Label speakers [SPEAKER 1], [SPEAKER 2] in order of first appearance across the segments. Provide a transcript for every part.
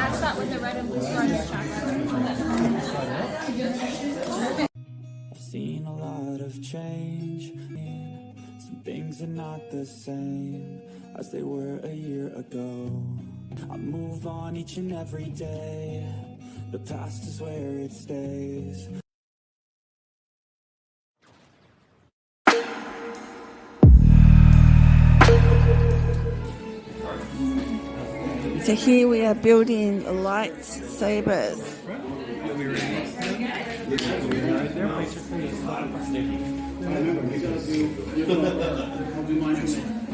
[SPEAKER 1] match that with the red and blue star on this track.
[SPEAKER 2] I've seen a lot of change. Some things are not the same as they were a year ago. I move on each and every day. The past is where it stays.
[SPEAKER 3] So here we are building lightsabers.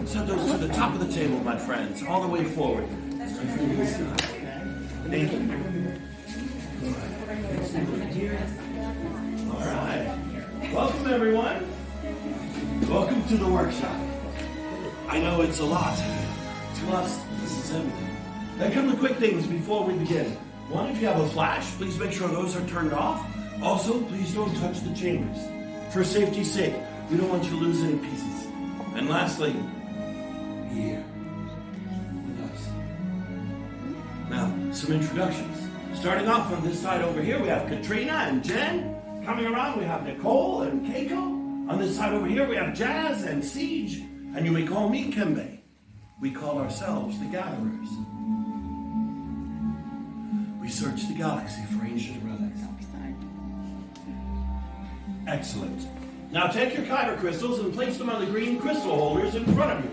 [SPEAKER 4] Set those to the top of the table, my friends, all the way forward. Thank you. All right. Welcome, everyone. Welcome to the workshop. I know it's a lot. To us, this is everything. Then come the quick things before we begin. One, if you have a flash, please make sure those are turned off. Also, please don't touch the chambers. For safety's sake, we don't want you to lose any pieces. And lastly, be here with us. Now, some introductions. Starting off on this side over here, we have Katrina and Jen. Coming around, we have Nicole and Keiko. On this side over here, we have Jazz and Siege. And you may call me Kembe. We call ourselves the Gatherers. We search the galaxy for ancient relics. Excellent. Now take your kyber crystals and place them on the green crystal holders in front of you.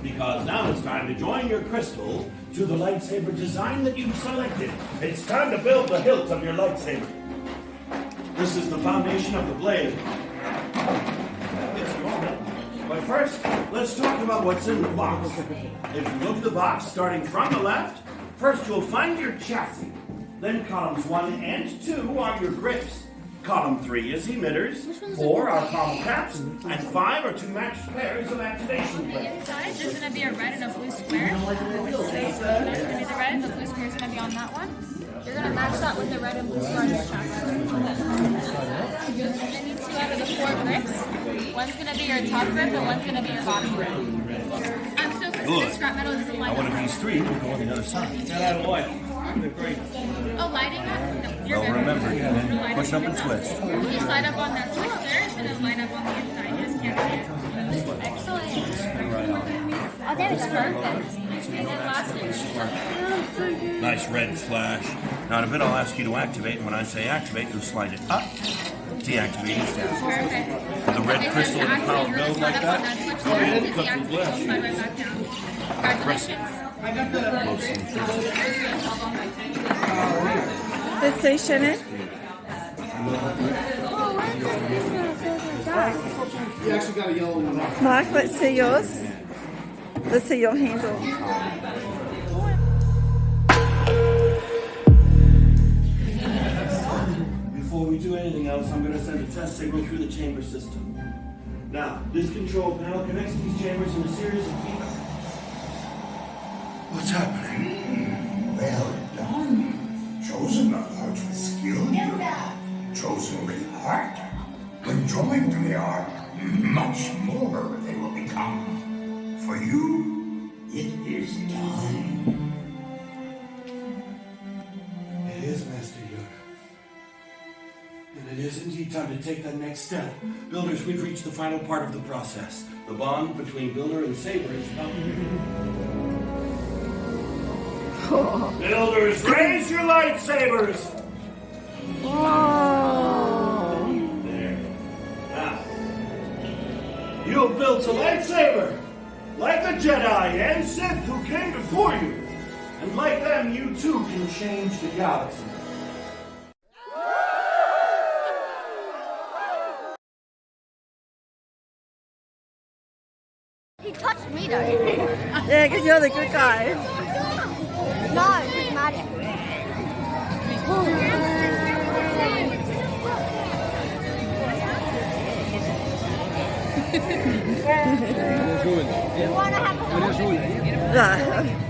[SPEAKER 4] Because now it's time to join your crystal to the lightsaber design that you've selected. It's time to build the hilt of your lightsaber. This is the foundation of the blade. But first, let's talk about what's in the box. If you look at the box, starting from the left, first you'll find your chassis. Then columns 1 and 2 are your grips. Column 3 is emitters, 4 are pommel caps, and 5 are 2 matched pairs of activation plates.
[SPEAKER 1] Inside, there's going to be a red and a blue square. There's going to be the red and the blue square is going to be on that one. You're going to match that with the red and blue star on this track. You're going to need 2 out of the 4 grips. One's going to be your top grip and one's going to be your bottom grip. So for the scrap metal is the line.
[SPEAKER 4] One of these 3 will go on the other side.
[SPEAKER 1] Oh, lighting up? No, you're good.
[SPEAKER 4] Remember, push up and twist.
[SPEAKER 1] When you slide up on that switch there, it's going to line up on the inside. You just can't see it. Excellent. Oh, that was perfect. And then lastly,
[SPEAKER 4] Nice red flash. Now in a bit I'll ask you to activate, and when I say activate, you'll slide it up. Deactivate is down.
[SPEAKER 1] perfect.
[SPEAKER 4] The red crystal and the power
[SPEAKER 1] You're
[SPEAKER 4] build
[SPEAKER 1] going to
[SPEAKER 4] like
[SPEAKER 1] slide up on
[SPEAKER 4] that.
[SPEAKER 1] that switch there. To deactivate, you'll slide right back down. Congratulations.
[SPEAKER 3] Let's see, Shannon.
[SPEAKER 5] You actually got a yellow one.
[SPEAKER 3] Mark, let's see yours. Let's see your handle.
[SPEAKER 4] Before we do anything else, I'm going to send a test signal through the chamber system. Now, this control panel connects these chambers in a series of beacons. What's happening?
[SPEAKER 6] Well done. Chosen approach with skill, chosen with heart. When joined, they are much more they will become. For you, it is time.
[SPEAKER 4] It is, Master Yoda. And it is indeed time to take that next step. Builders, we've reached the final part of the process. The bond between Builder and Saber is come. Builders, raise your lightsabers!
[SPEAKER 3] Whoa.
[SPEAKER 4] There. Now, you have built a lightsaber, like the Jedi and Sith who came before you. And like them, you too can change the galaxy.
[SPEAKER 7] He touched me though.
[SPEAKER 3] Yeah, because you're the good guy.
[SPEAKER 7] No, it's magic. You want to have a
[SPEAKER 3] Yeah.